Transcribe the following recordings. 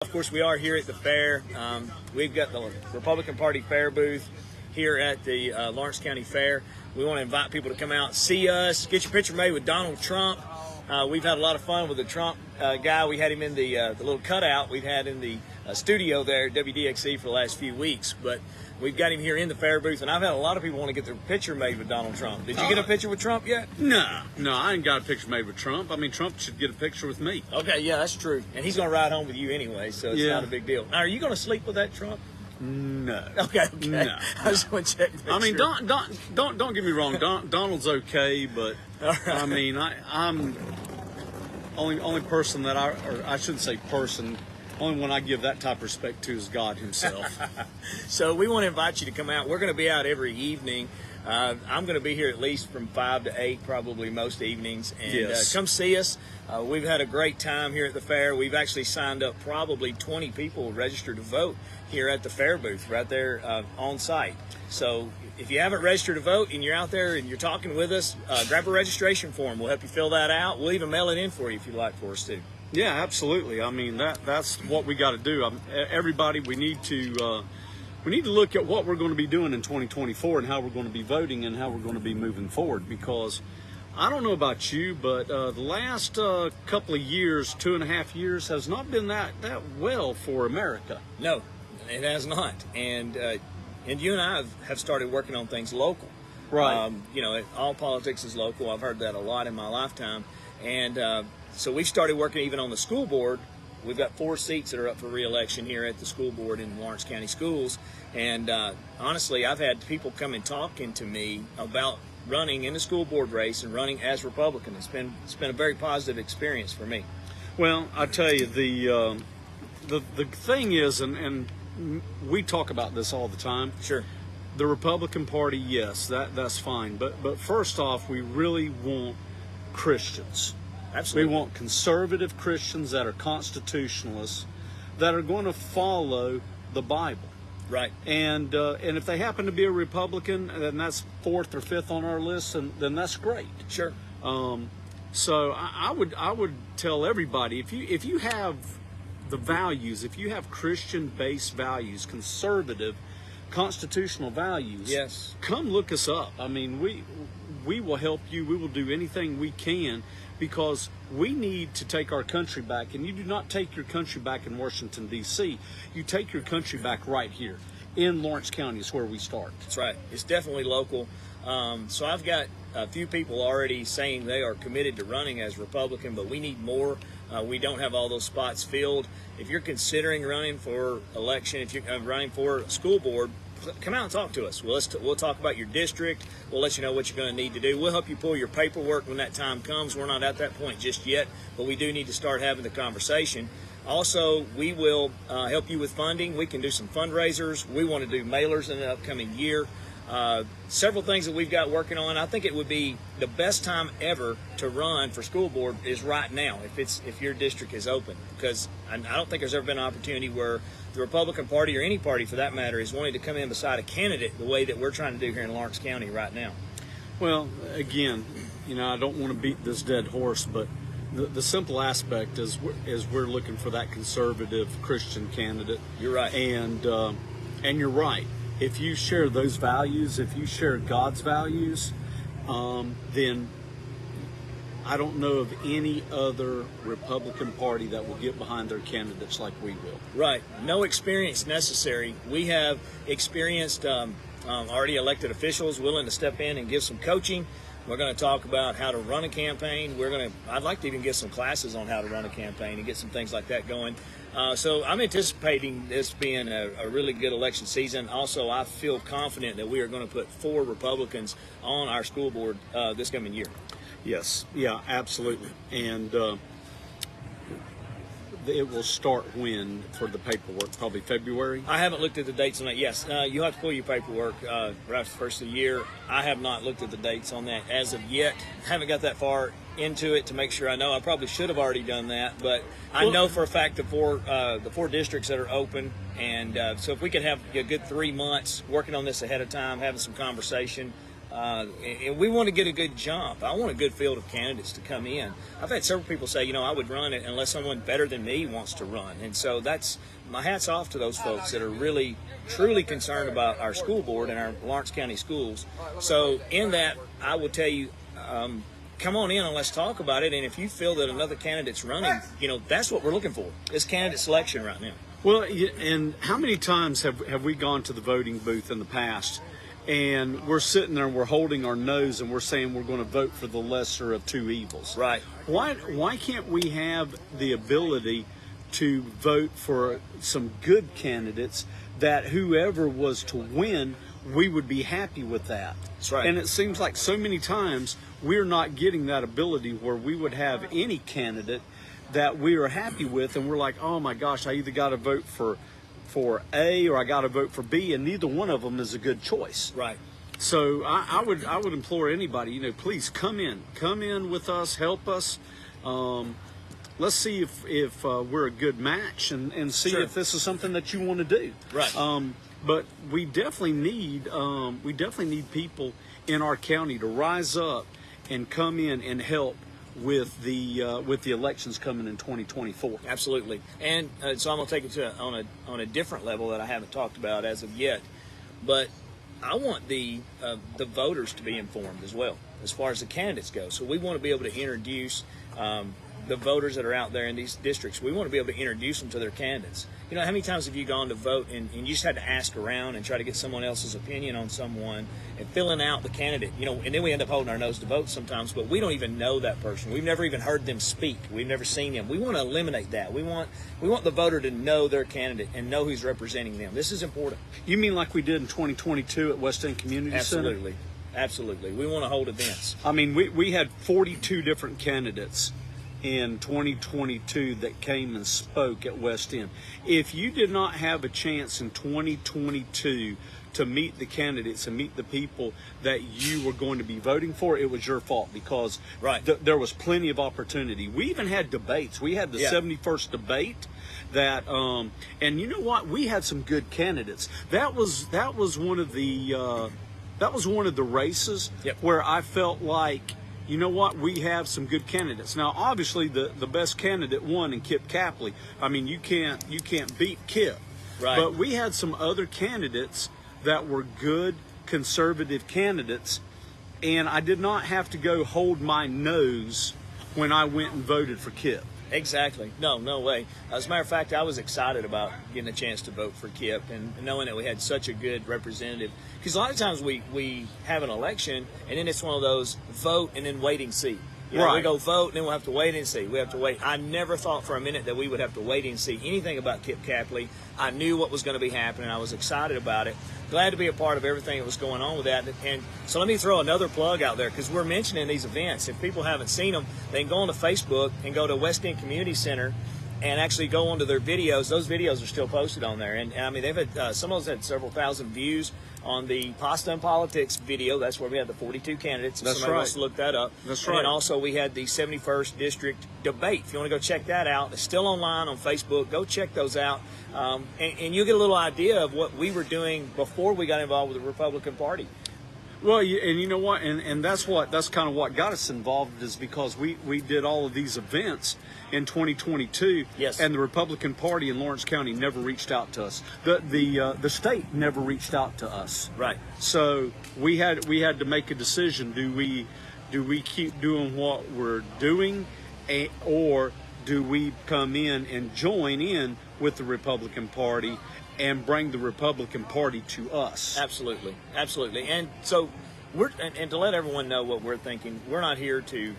Of course, we are here at the fair. We've got the Republican Party fair booth here at the Lawrence County Fair. We want to invite people to come out, see us, get your picture made with Donald Trump. We've had a lot of fun with the Trump guy. We had him in the little cutout we've had in the studio there at WDXE for the last few weeks. But we've got him here in the fair booth, and I've had a lot of people want to get their picture made with Donald Trump. Did you get a picture with Trump yet? No, I ain't got a picture made with Trump. I mean, Trump should get a picture with me. Okay, yeah, that's true. And he's going to ride home with you anyway, so it's not a big deal. Now, are you going to sleep with that Trump? No. Okay. No. I just want to check. I mean, don't get me wrong. Donald's okay, but right. I mean, I'm only person that I shouldn't say person. Only one I give that type of respect to is God himself. So we want to invite you to come out. We're going to be out every evening. I'm going to be here at least from 5 to 8, probably most evenings. And yes. Come see us. We've had a great time here at the fair. We've actually signed up probably 20 people registered to vote here at the fair booth right there on site. So if you haven't registered to vote and you're out there and you're talking with us, grab a registration form. We'll help you fill that out. We'll even mail it in for you if you'd like for us to. Yeah, absolutely. I mean, that's what we got to do. Everybody, we need to look at what we're going to be doing in 2024 and how we're going to be voting and how we're going to be moving forward. Because I don't know about you, but the last couple of years, 2.5 years, has not been that well for America. No, it has not. And you and I have started working on things local. Right. All politics is local. I've heard that a lot in my lifetime. And so we've started working even on the school board. We've got 4 seats that are up for re-election here at the school board in Lawrence County Schools. And honestly, I've had people come and talking to me about running in the school board race and running as Republican. It's been a very positive experience for me. Well, I tell you, the thing is, and we talk about this all the time. Sure. The Republican Party, yes, that's fine. But first off, we really want Christians. Absolutely. We want conservative Christians that are constitutionalists, that are going to follow the Bible. Right. And if they happen to be a Republican, then that's 4th or 5th on our list, and then that's great. Sure. So I would tell everybody, if you have the values, if you have Christian-based values, conservative, constitutional values, yes, come look us up. I mean, we will help you. We will do anything we can, because we need to take our country back. And you do not take your country back in Washington, D.C. You take your country back right here in Lawrence County is where we start. That's right. It's definitely local. So I've got a few people already saying they are committed to running as Republican, but we need more. We don't have all those spots filled. If you're considering running for election, if you're running for school board, come out and talk to us. We'll talk about your district. We'll let you know what you're going to need to do. We'll help you pull your paperwork when that time comes. We're not at that point just yet, but we do need to start having the conversation. Also, we will help you with funding. We can do some fundraisers. We want to do mailers in the upcoming year. Several things that we've got working on. I think it would be the best time ever to run for school board is right now, if your district is open, because I don't think there's ever been an opportunity where the Republican Party, or any party for that matter, is wanting to come in beside a candidate the way that we're trying to do here in Lawrence County right now. Well, again, I don't want to beat this dead horse, but the simple aspect is we're looking for that conservative Christian candidate. You're right. And you're right. If you share those values, if you share God's values, then I don't know of any other Republican Party that will get behind their candidates like we will. Right. No experience necessary. We have experienced already elected officials willing to step in and give some coaching. We're going to talk about how to run a campaign. I'd like to even get some classes on how to run a campaign and get some things like that going. So I'm anticipating this being a really good election season. Also, I feel confident that we are going to put 4 Republicans on our school board this coming year. Yes, yeah, absolutely. And it will start when for the paperwork? Probably February? I haven't looked at the dates on that. Yes, you'll have to pull your paperwork right first of the year. I have not looked at the dates on that as of yet. Haven't got that far into it to make sure I know. I probably should have already done that, but I know for a fact the four districts that are open, and so if we could have a good 3 months working on this ahead of time, having some conversation, and we want to get a good jump. I want a good field of candidates to come in. I've had several people say, I would run it unless someone better than me wants to run. And so my hat's off to those folks that are really, truly concerned about our school board and our Lawrence County schools. So in that, I will tell you, come on in and let's talk about it. And if you feel that another candidate's running, that's what we're looking for, is candidate selection right now. Well, and how many times have we gone to the voting booth in the past and we're sitting there and we're holding our nose and we're saying we're going to vote for the lesser of two evils? Right. Why can't we have the ability to vote for some good candidates that whoever was to win, we would be happy with that? That's right. And it seems like so many times we're not getting that ability where we would have any candidate that we are happy with, and we're like, oh my gosh, I either got to vote for A or I got to vote for B, and neither one of them is a good choice. Right. So I would implore anybody, please come in with us, help us. Let's see if we're a good match, and see Sure. if this is something that you want to do. Right. But we definitely need people in our county to rise up and come in and help with the elections coming in 2024. Absolutely. And so I'm going to take it to on a different level that I haven't talked about as of yet. But I want the voters to be informed as well, as far as the candidates go. So we want to be able to introduce the voters that are out there in these districts. We want to be able to introduce them to their candidates. How many times have you gone to vote and you just had to ask around and try to get someone else's opinion on someone and filling out the candidate, and then we end up holding our nose to vote sometimes, but we don't even know that person. We've never even heard them speak. We've never seen them. We want to eliminate that. We want the voter to know their candidate and know who's representing them. This is important. You mean like we did in 2022 at West End Community Center? Absolutely. Absolutely. We want to hold events. I mean, we had 42 different candidates in 2022 that came and spoke at West End. If you did not have a chance in 2022 to meet the candidates and meet the people that you were going to be voting for, it was your fault, because Right. There was plenty of opportunity. We even had debates. We had the 71st debate that and you know what? We had some good candidates. That was one of the races Yep. where I felt like, you know what, we have some good candidates. Now, obviously, the best candidate won in Kip Capley. I mean, you can't beat Kip. Right. But we had some other candidates that were good conservative candidates, and I did not have to go hold my nose when I went and voted for Kip. Exactly. No way. As a matter of fact, I was excited about getting a chance to vote for Kip and knowing that we had such a good representative. Because a lot of times we have an election and then it's one of those vote and then wait and see. Right. We go vote and then we'll have to wait and see. We have to wait. I never thought for a minute that we would have to wait and see anything about Kip Capley. I knew what was going to be happening. I was excited about it. Glad to be a part of everything that was going on with that. And so let me throw another plug out there, because we're mentioning these events. If people haven't seen them, they can go onto Facebook and go to West End Community Center and actually go onto their videos. Those videos are still posted on there. And I mean, they've had, some of those had several thousand views on the Pasta and Politics video. That's where we had the 42 candidates. If That's somebody right. wants to look that up. That's And right. then also we had the 71st District debate. If you want to go check that out, it's still online on Facebook. Go check those out. And you'll get a little idea of what we were doing before we got involved with the Republican Party. Well, and you know what, and that's kind of what got us involved, is because we did all of these events in 2022, Yes. and the Republican Party in Lawrence County never reached out to us. The state never reached out to us. Right. So we had to make a decision. Do we keep doing what we're doing, or do we come in and join in with the Republican Party and bring the Republican Party to us? Absolutely. And so and to let everyone know what we're thinking, we're not here to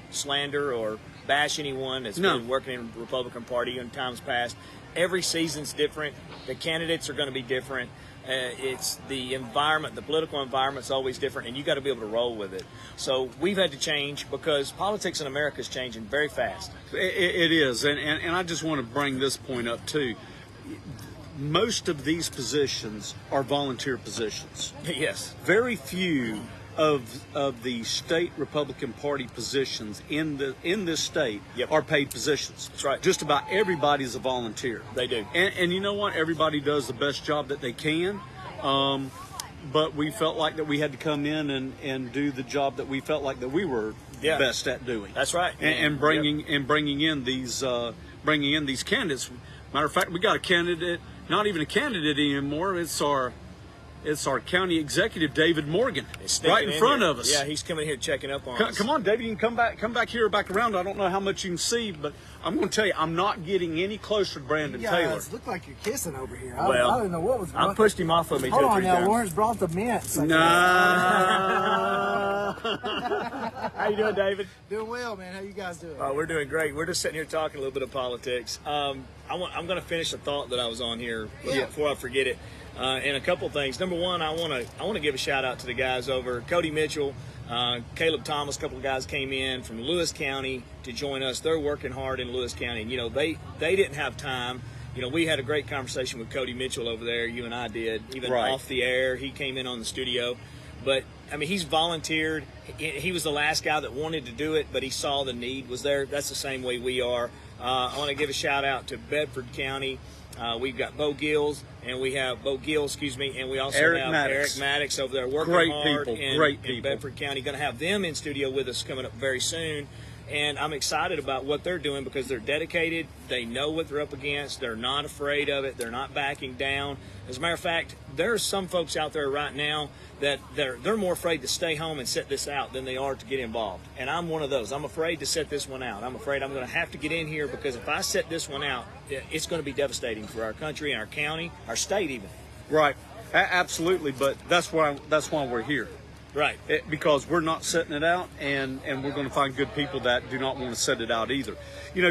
slander or bash anyone that's No. been working in the Republican Party in times past. Every season's different. The candidates are going to be different. It's the environment, the political environment's always different, and you got to be able to roll with it. So we've had to change because politics in America is changing very fast. It is, and I just want to bring this point up too. Most of these positions are volunteer positions. Yes. Very few of the state Republican Party positions in this state Yep. are paid positions. That's right. Just about everybody's a volunteer. They do. And you know what? Everybody does the best job that they can. but we felt like that we had to come in and do the job that we felt like that we were best at doing. That's right. And bringing in these candidates. Matter of fact, we got a candidate, not even a candidate anymore. It's our county executive, David Morgan, right in front of us. Yeah, he's coming here checking up on us. Come on, David, you can come back here, back around. I don't know how much you can see, but I'm going to tell you, I'm not getting any closer to Brandon Taylor. Look like you're kissing over here. Well, I don't know what was going on. I pushed him off of me Hold 2 or on 3 now, times. Lawrence brought the mints. Nah. How you doing, David? Doing well, man. How you guys doing? We're doing great. We're just sitting here talking a little bit of politics. I'm going to finish a thought that I was on here before I forget it. And a couple things. Number one, I want to give a shout out to the guys over Cody Mitchell, Caleb Thomas. A couple of guys came in from Lewis County to join us. They're working hard in Lewis County. And, they didn't have time. We had a great conversation with Cody Mitchell over there. You and I did, even off the air. He came in on the studio. But, he's volunteered. He was the last guy that wanted to do it, but he saw the need was there. That's the same way we are. I want to give a shout out to Bedford County. We've got Bo Gill, and we also have Eric Maddox over there working hard in Bedford County. Going to have them in studio with us coming up very soon. And I'm excited about what they're doing because they're dedicated. They know what they're up against. They're not afraid of it. They're not backing down. As a matter of fact, there are some folks out there right now that they're more afraid to stay home and sit this out than they are to get involved. And I'm one of those. I'm afraid to sit this one out. I'm afraid I'm going to have to get in here because if I sit this one out, it's going to be devastating for our country and our county, our state even. Right. Absolutely. But that's why we're here. Right. Because we're not setting it out, and we're going to find good people that do not want to set it out either.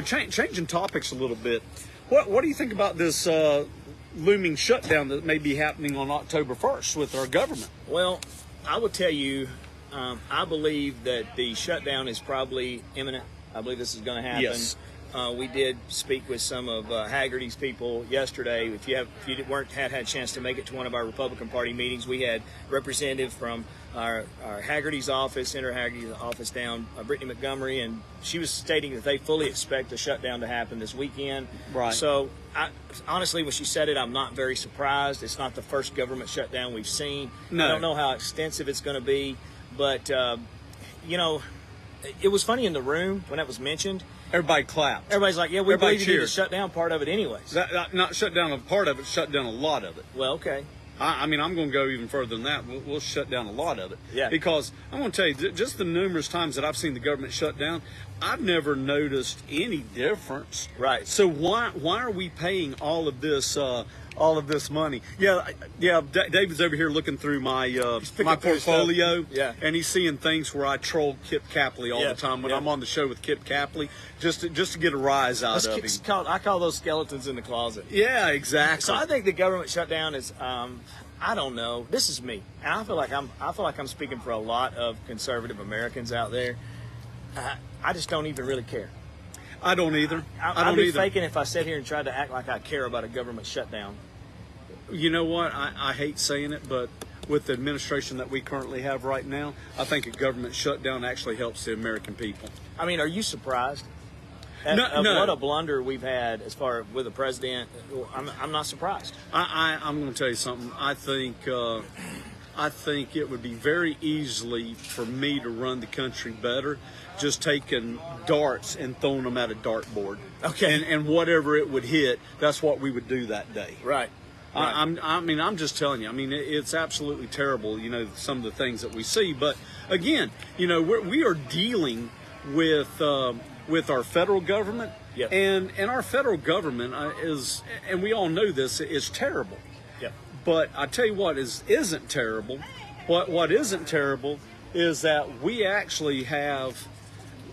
Changing topics a little bit, what do you think about this looming shutdown that may be happening on October 1st with our government? Well, I will tell you, I believe that the shutdown is probably imminent. I believe this is going to happen. Yes. We did speak with some of Haggerty's people yesterday. If you had a chance to make it to one of our Republican Party meetings, we had representative from our Haggerty's office, Senator Haggerty's office down, Brittany Montgomery, and she was stating that they fully expect the shutdown to happen this weekend. Right. So, honestly, when she said it, I'm not very surprised. It's not the first government shutdown we've seen. No. I don't know how extensive it's going to be, but, it was funny in the room when that was mentioned. Everybody clapped. Everybody's like, yeah, we believe you need to cheered. shut down part of it anyways. Not shut down a part of it, shut down a lot of it. Well, okay. I'm going to go even further than that. We'll shut down a lot of it. Yeah. Because I'm going to tell you, just the numerous times that I've seen the government shut down, I've never noticed any difference. Right. So why are we paying all of this money? Yeah. David's over here looking through my my portfolio. Yeah. And he's seeing things where I troll Kip Capley all the time when I'm on the show with Kip Capley, just to get a rise out of him. I call those skeletons in the closet. Yeah, exactly. So I think the government shutdown is, I don't know. This is me, and I feel like I'm speaking for a lot of conservative Americans out there. I just don't even really care. I don't either. I'd be faking if I sat here and tried to act like I care about a government shutdown. You know what? I hate saying it, but with the administration that we currently have right now, I think a government shutdown actually helps the American people. I mean, are you surprised? No. What a blunder we've had as far with the president. I'm not surprised. I'm going to tell you something. I think it would be very easily for me to run the country better, just taking darts and throwing them at a dartboard. Okay. And whatever it would hit, that's what we would do that day. Right. I'm just telling you. I mean, it's absolutely terrible. Some of the things that we see. But again, we are dealing with our federal government, Yep. and our federal government is, and we all know this, is terrible. Yeah. But I tell you what isn't terrible. What isn't terrible is that we actually have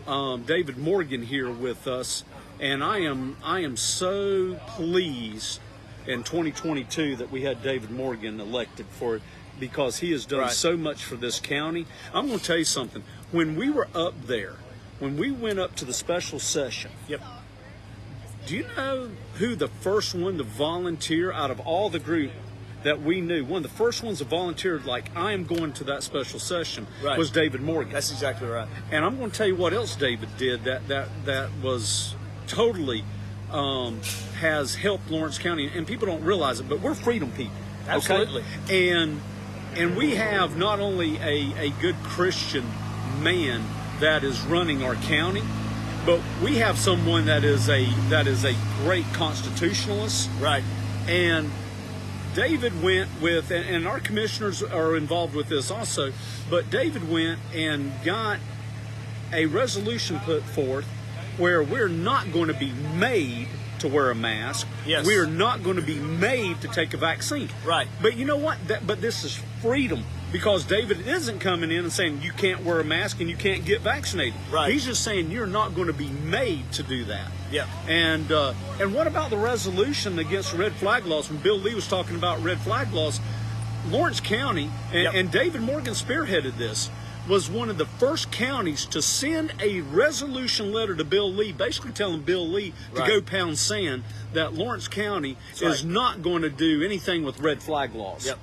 David Morgan here with us, and I am so pleased in 2022 that we had David Morgan elected for it, because he has done so much for this county. I'm going to tell you something. When we were up there, when we went up to the special session, Yep. do you know who the first one to volunteer out of all the group that we knew? One of the first ones to volunteer, like, I am going to that special session, was David Morgan. That's exactly right. And I'm going to tell you what else David did that was totally has helped Lawrence County, and people don't realize it, but we're freedom people. Absolutely. Okay? And we have not only a good Christian man that is running our county, but we have someone that is a great constitutionalist. Right. And David went with, and our commissioners are involved with this also, but David went and got a resolution put forth where we're not going to be made to wear a mask. Yes. We are not going to be made to take a vaccine. Right. But you know what? But this is freedom, because David isn't coming in and saying you can't wear a mask and you can't get vaccinated. Right. He's just saying you're not going to be made to do that. Yeah. And what about the resolution against red flag laws? When Bill Lee was talking about red flag laws, Lawrence County, and David Morgan spearheaded this, was one of the first counties to send a resolution letter to Bill Lee, basically telling Bill Lee to go pound sand, that Lawrence County is not going to do anything with red flag laws. Yep.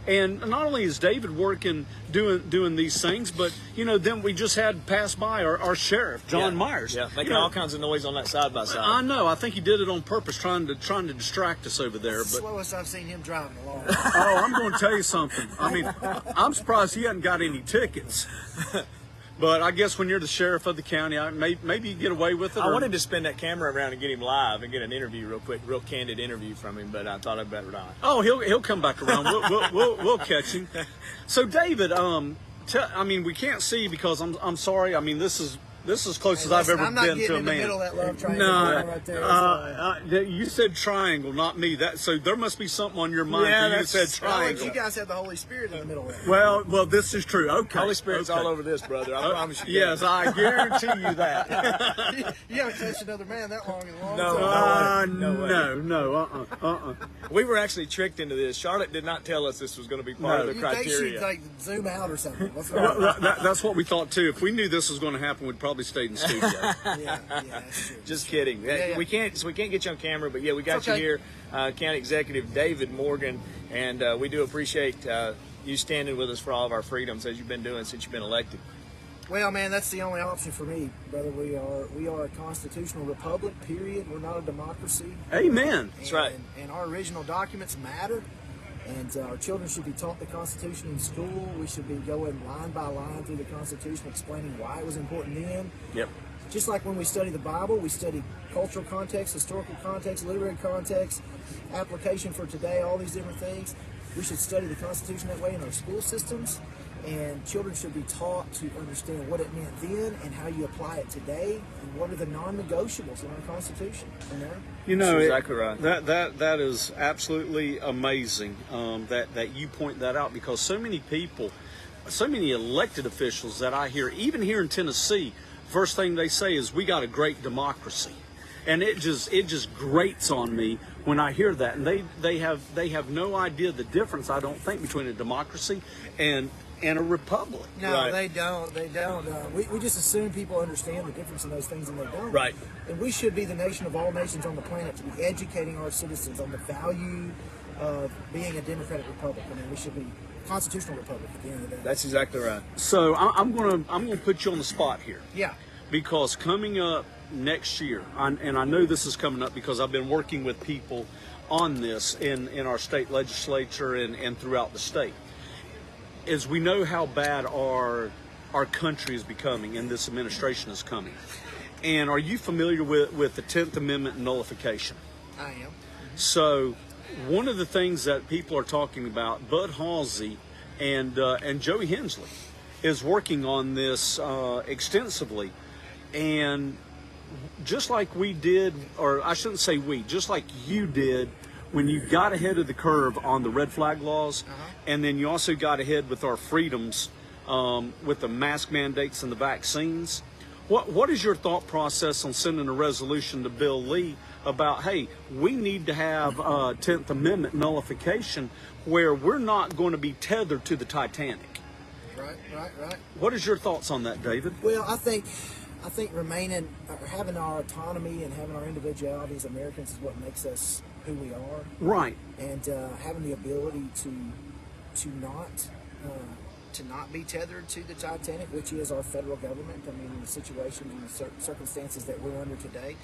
And not only is David working, doing these things, but, then we just had passed by our sheriff, John Myers. Yeah, making all kinds of noise on that side-by-side. I know. I think he did it on purpose, trying to distract us over there. That's the But slowest I've seen him driving along. oh, I'm going to tell you something. I mean, I'm surprised he hasn't got any tickets. But I guess when you're the sheriff of the county, maybe you get away with it. I wanted to spin that camera around and get him live and get an interview real quick, real candid interview from him, but I thought I'd better not. Oh, he'll come back around. We'll catch him. So David, we can't see because I'm sorry. I mean, this is as close as I've ever I'm not been getting to a in the man. middle of that love triangle right there. You said triangle, not me. So there must be something on your mind. Yeah, you said Well, triangle. you guys have the Holy Spirit in the middle of it. Well, this is true. Okay. Holy Spirit's okay. all over this, brother. I promise you. Yes, I guarantee you that. You haven't touched another man that long in a long No. time. No. We were actually tricked into this. Charlotte did not tell us this was going to be part of the You think criteria. she'd like zoom out or something? What's going on? That's what we thought too. If we knew this was going to happen, we'd probably stayed in the studio. Yeah, that's true. Just kidding. Yeah. We can't get you on camera, but we got It's okay. you here, County Executive David Morgan, and we do appreciate you standing with us for all of our freedoms as you've been doing since you've been elected. Well, man, that's the only option for me, brother. We are a constitutional republic. Period. We're not a democracy. Amen. That's right. And our original documents matter. And our children should be taught the Constitution in school. We should be going line by line through the Constitution, explaining why it was important then. Yep. Just like when we study the Bible, we study cultural context, historical context, literary context, application for today, all these different things. We should study the Constitution that way in our school systems, and children should be taught to understand what it meant then and how you apply it today, and what are the non-negotiables in our Constitution. That's exactly right. That is absolutely amazing that you point that out, because so many people, so many elected officials that I hear, even here in Tennessee, first thing they say is we got a great democracy, and it just grates on me when I hear that. And they have no idea the difference, I don't think, between a democracy and a republic. No, Right. they don't. They don't. We just assume people understand the difference in those things, and they don't. Right. And we should be the nation of all nations on the planet to be educating our citizens on the value of being a democratic republic. I mean, we should be a constitutional republic at the end of the day. That's exactly right. So I'm gonna put you on the spot here. Yeah. Because coming up next year, and I know this is coming up because I've been working with people on this in our state legislature and throughout the state, is we know how bad our country is becoming and this administration is coming. And are you familiar with the 10th Amendment nullification? I am. So one of the things that people are talking about, Bud Halsey and Joey Hensley is working on this extensively. And just like we did, or I shouldn't say we, just like you did when you got ahead of the curve on the red flag laws, and then you also got ahead with our freedoms with the mask mandates and the vaccines. What is your thought process on sending a resolution to Bill Lee about, hey, we need to have 10th Amendment nullification where we're not going to be tethered to the Titanic? Right. What is your thoughts on that, David? Well, I think remaining, or having our autonomy and having our individuality as Americans is what makes us who we are. Right. And having the ability to not be tethered to the Titanic, which is our federal government. I mean, the situations and the circumstances that we're under today,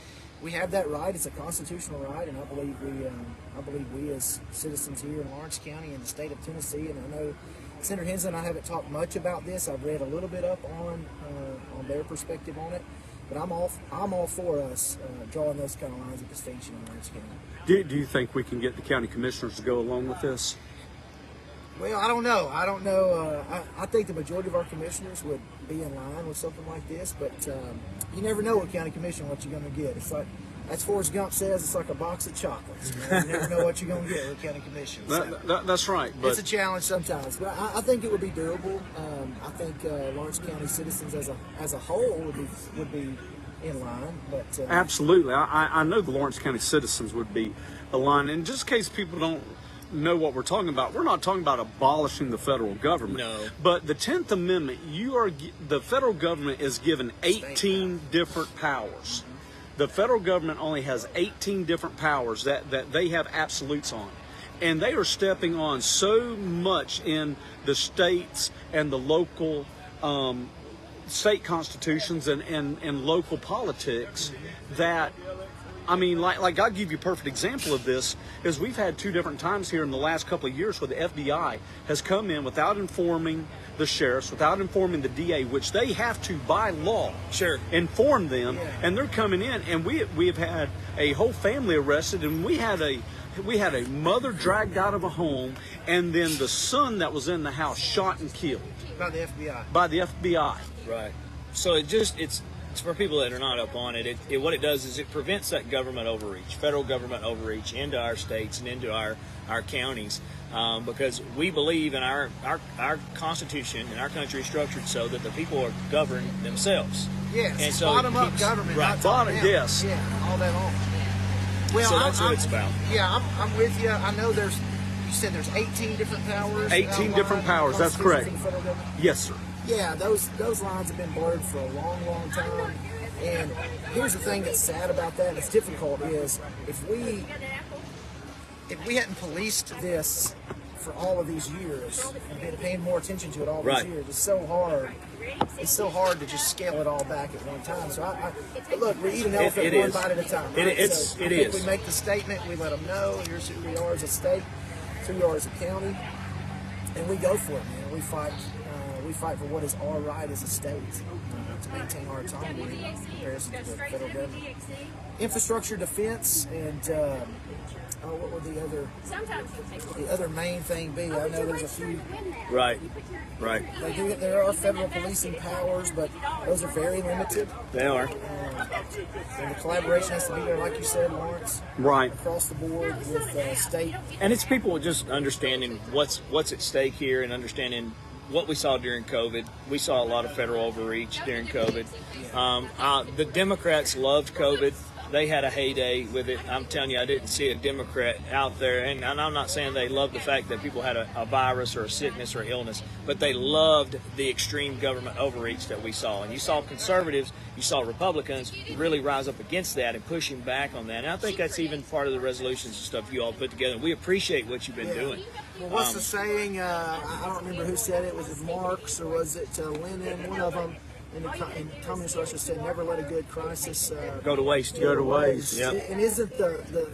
we have that right. It's a constitutional right, and I believe we as citizens here in Lawrence County and the state of Tennessee, and I know Senator Hensley and I haven't talked much about this. I've read a little bit up on their perspective on it, but I'm all for us drawing those kind of lines of distinction in Lawrence County. Do you think we can get the county commissioners to go along with this? Well, I don't know. I think the majority of our commissioners would be in line with something like this, but you never know with county commission what you're going to get. It's like, as Forrest Gump says, it's like a box of chocolates. You never know what you're going to get with county commission. So That's right. But it's a challenge sometimes, but I think it would be doable. I think Lawrence County citizens as a whole would be in line. But absolutely, I know the Lawrence County citizens would be aligned. And just in case people don't know what we're talking about, we're not talking about abolishing the federal government. No. But the 10th Amendment, the federal government is given 18 different powers. The federal government only has 18 different powers that they have absolutes on. And they are stepping on so much in the states and the local state constitutions and local politics that, I mean, like I'll give you a perfect example of this, is we've had 2 different times here in the last couple of years where the FBI has come in without informing the sheriffs, without informing the DA, which they have to, by law, inform them, and they're coming in, and we have had a whole family arrested, and we had a mother dragged out of a home, and then the son that was in the house shot and killed. by the FBI. By the FBI. Right. So it's for people that are not up on it. What it does is it prevents that government overreach, federal government overreach into our states and into our counties, because we believe in our Constitution and our country is structured so that the people are governed themselves. Yes. And so bottom-up government. Right. Not top-down. Yes. Yeah. All that on. Well, So that's what it's about. Yeah, I'm with you. I know you said there's 18 different powers. 18 different powers, that's correct. Constitution for the federal government. Yes, sir. Yeah, those lines have been blurred for a long, long time. And here's the thing that's sad about that, and it's difficult, is if we hadn't policed this for all of these years and been paying more attention to it all these years, it's so hard. It's so hard to just scale it all back at one time. So but look, we eat an elephant one bite at a time. Right? I think we make the statement, we let them know, here's who we are as a state, who we are as a county, and we go for it, man. We fight for what is our right as a state to maintain our autonomy in comparison to the federal government. Infrastructure, defense, and what would the other main thing be? I know there's a few. Right. There are federal policing powers, but those are very limited. They are. And the collaboration has to be there, like you said, Lawrence. Right. Across the board with state. And it's people just understanding what's at stake here and understanding what we saw during COVID. We saw a lot of federal overreach during COVID. The Democrats loved COVID. They had a heyday with it. I'm telling you, I didn't see a Democrat out there, and I'm not saying they loved the fact that people had a virus or a sickness or illness, but they loved the extreme government overreach that we saw. And you saw conservatives, you saw Republicans really rise up against that and pushing back on that. And I think that's even part of the resolutions and stuff you all put together. We appreciate what you've been doing. Well, what's the saying? I don't remember who said it. Was it Marx or was it Lenin? One of them. And Communist Russia said, "Never let a good crisis go to waste." Go to waste. Yep. And isn't the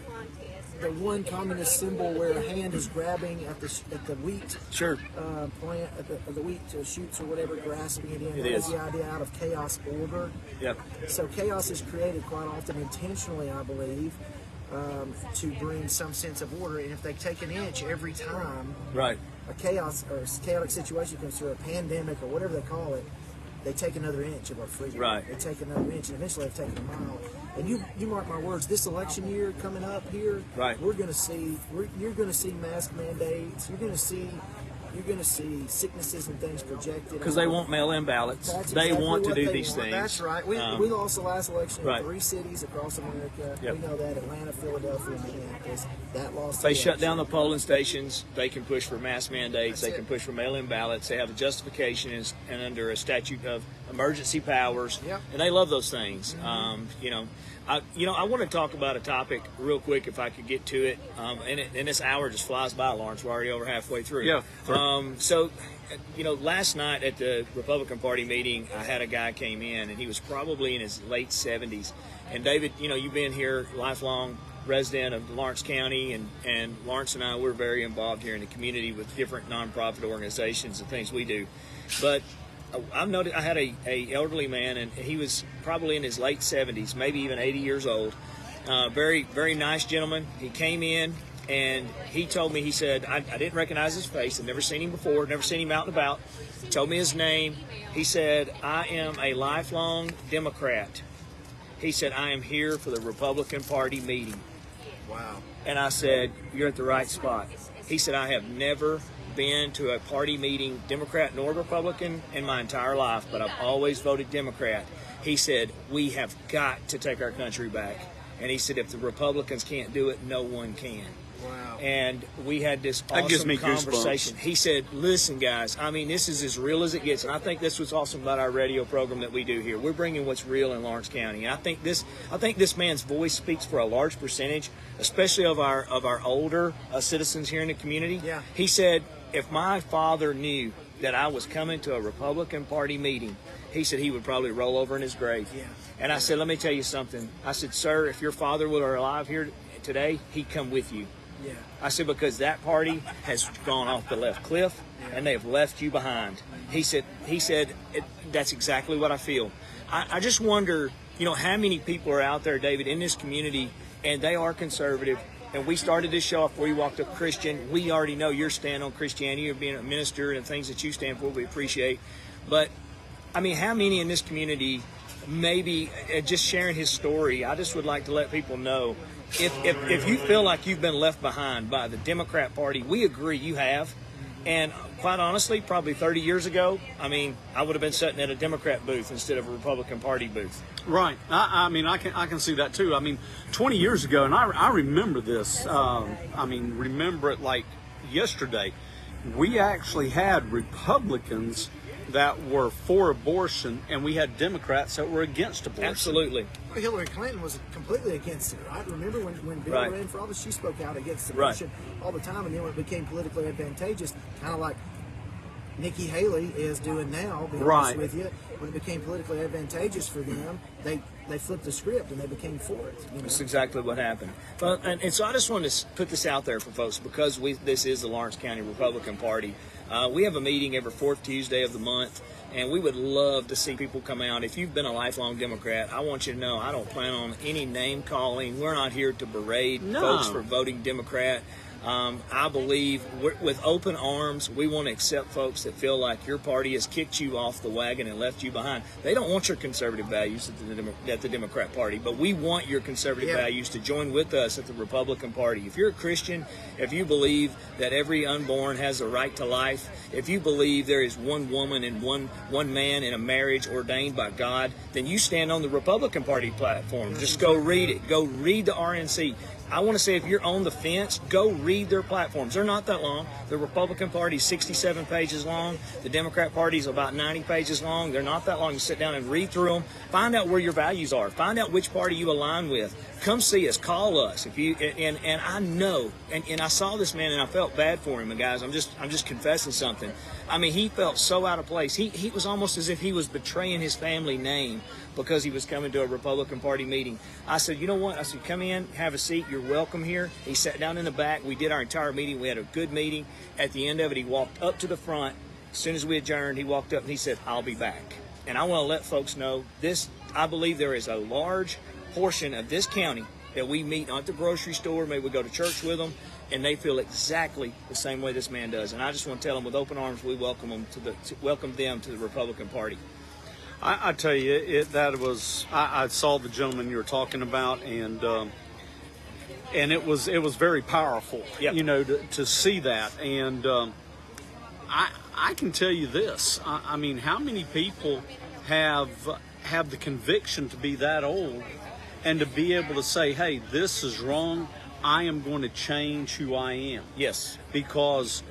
one communist symbol where a hand is grabbing at the wheat plant, at the wheat shoots or whatever, grasping it in? It that is the idea out of chaos order. Yep. So chaos is created quite often intentionally, I believe, to bring some sense of order. And if they take an inch every time, a chaos or a chaotic situation comes through, a pandemic or whatever they call it, they take another inch of our freedom. They take another inch, and eventually they've taken a mile. And you mark my words, this election year coming up here, we're going to see. You're going to see mask mandates. You're going to see sicknesses and things projected. Because they want mail-in ballots. They want to do these things. That's right. We lost the last election in 3 cities across America. Yep. We know that: Atlanta, Philadelphia, and Minneapolis. That lost. They shut down the polling stations. They can push for mass mandates. They can push for mail-in ballots. They have a justification and under a statute of emergency powers, Yep. and they love those things. I want to talk about a topic real quick if I could get to it. And this hour just flies by, Lawrence. We're already over halfway through. Yeah. So, last night at the Republican Party meeting, I had a guy came in, and he was probably in his late 70s. And David, you've been here, lifelong resident of Lawrence County, and Lawrence and I, we're very involved here in the community with different nonprofit organizations and things we do. But I've noticed I had a elderly man, and he was probably in his late 70s, maybe even 80 years old. Very, very nice gentleman. He came in, and he told me, he said, I didn't recognize his face. I'd never seen him before, never seen him out and about. He told me his name. He said, I am a lifelong Democrat. He said, I am here for the Republican Party meeting. Wow. And I said, you're at the right spot. He said, I have never been to a party meeting, Democrat nor Republican, in my entire life, but I've always voted Democrat. He said, we have got to take our country back. And he said, if the Republicans can't do it, no one can. Wow. And we had this That gives awesome me conversation. He said, listen, guys, I mean, this is as real as it gets. And I think this was awesome about our radio program that we do here. We're bringing what's real in Lawrence County. And I think this man's voice speaks for a large percentage, especially of our older citizens here in the community. Yeah. He said, if my father knew that I was coming to a Republican Party meeting, he said he would probably roll over in his grave. Yeah. And I said, let me tell you something. I said, sir, if your father were alive here today, he'd come with you. Yeah. I said, because that party has gone off the left cliff, and they have left you behind. He said, that's exactly what I feel. I just wonder, how many people are out there, David, in this community, and they are conservative. And we started this show off where you walked up Christian. We already know your stand on Christianity, you're being a minister and things that you stand for, we appreciate. But, I mean, how many in this community, maybe just sharing his story, I just would like to let people know, if you feel like you've been left behind by the Democrat Party, we agree you have. And quite honestly, probably 30 years ago, I mean, I would have been sitting at a Democrat booth instead of a Republican Party booth. Right. I mean, I can see that too. I mean, 20 years ago, and I remember this. Remember it like yesterday. We actually had Republicans that were for abortion, and we had Democrats that were against abortion. Absolutely. Hillary Clinton was completely against it, right? Remember when Bill Right. ran for office, she spoke out against abortion all the time, and then when it became politically advantageous, kind of like Nikki Haley is doing now, being honest with you, when it became politically advantageous for them, they flipped the script and they became for it. That's exactly what happened. But, and so I just wanted to put this out there for folks, because this is the Lawrence County Republican Party. We have a meeting every fourth Tuesday of the month, and we would love to see people come out. If you've been a lifelong Democrat, I want you to know I don't plan on any name calling. We're not here to berate folks for voting Democrat. I believe with open arms, we want to accept folks that feel like your party has kicked you off the wagon and left you behind. They don't want your conservative values at the Democrat Party, but we want your conservative values to join with us at the Republican Party. If you're a Christian, if you believe that every unborn has a right to life, if you believe there is one woman and one man in a marriage ordained by God, then you stand on the Republican Party platform. Just go read it. Go read the RNC. I want to say, if you're on the fence, go read their platforms. They're not that long. The Republican Party is 67 pages long. The Democrat Party is about 90 pages long. They're not that long. You sit down and read through them. Find out where your values are. Find out which party you align with. Come see us. Call us. If you and I know, and I saw this man and I felt bad for him. And guys, I'm just confessing something. I mean, he felt so out of place. He was almost as if he was betraying his family name because he was coming to a Republican Party meeting. I said, you know what? I said, come in, have a seat. You're welcome here. He sat down in the back. We did our entire meeting. We had a good meeting. At the end of it, he walked up to the front. As soon as we adjourned, he walked up and he said, I'll be back. And I want to let folks know this. I believe there is a large portion of this county that we meet at the grocery store. Maybe we go to church with them, and they feel exactly the same way this man does. And I just want to tell them, with open arms, we welcome them to the Republican Party. I tell you, I saw the gentleman you were talking about, and it was very powerful, to see that. And I can tell you this. I mean, how many people have the conviction to be that old and to be able to say, hey, this is wrong. I am going to change who I am. Yes. Because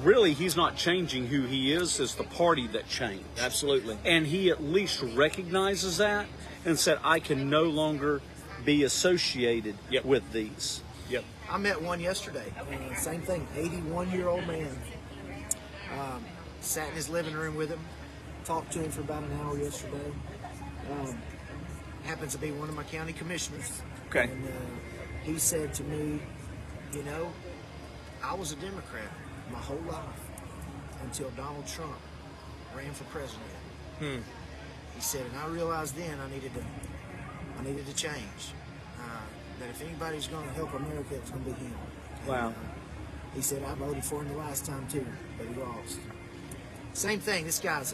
really he's not changing who he is. It's the party that changed. Absolutely. And he at least recognizes that and said, I can no longer be associated with these. Yep. I met one yesterday, and same thing, 81-year-old man. Sat in his living room with him, talked to him for about an hour yesterday. Happens to be one of my county commissioners. Okay. And he said to me, you know, I was a Democrat my whole life until Donald Trump ran for president. He said, and I realized then I needed to change. That if anybody's going to help America, it's going to be him. Wow. And, he said, I voted for him the last time too, but he lost. Same thing, this guy's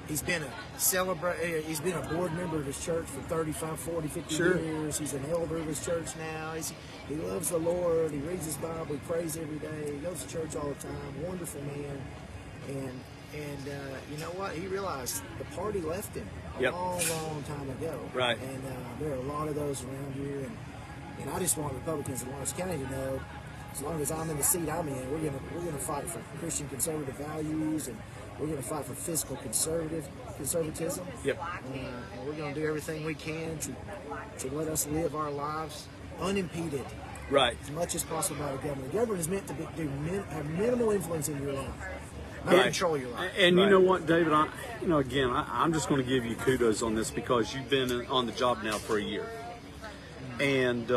he's been a board member of his church for 35, 40, 50 years. He's an elder of his church now. He loves the Lord. He reads his Bible. He prays every day. He goes to church all the time. Wonderful man. And you know what? He realized the party left him a long time ago. Right. And there are a lot of those around here. And I just want Republicans in Lawrence County to know, as long as I'm in the seat I'm in, we're gonna fight for Christian conservative values, and we're gonna fight for fiscal conservatism. Yep. And we're gonna do everything we can to let us live our lives unimpeded. Right. As much as possible by the government. The government is meant to have minimal influence in your life, not Right. control your life. And you know what, David, I'm just going to give you kudos on this because you've been on the job now for a year. And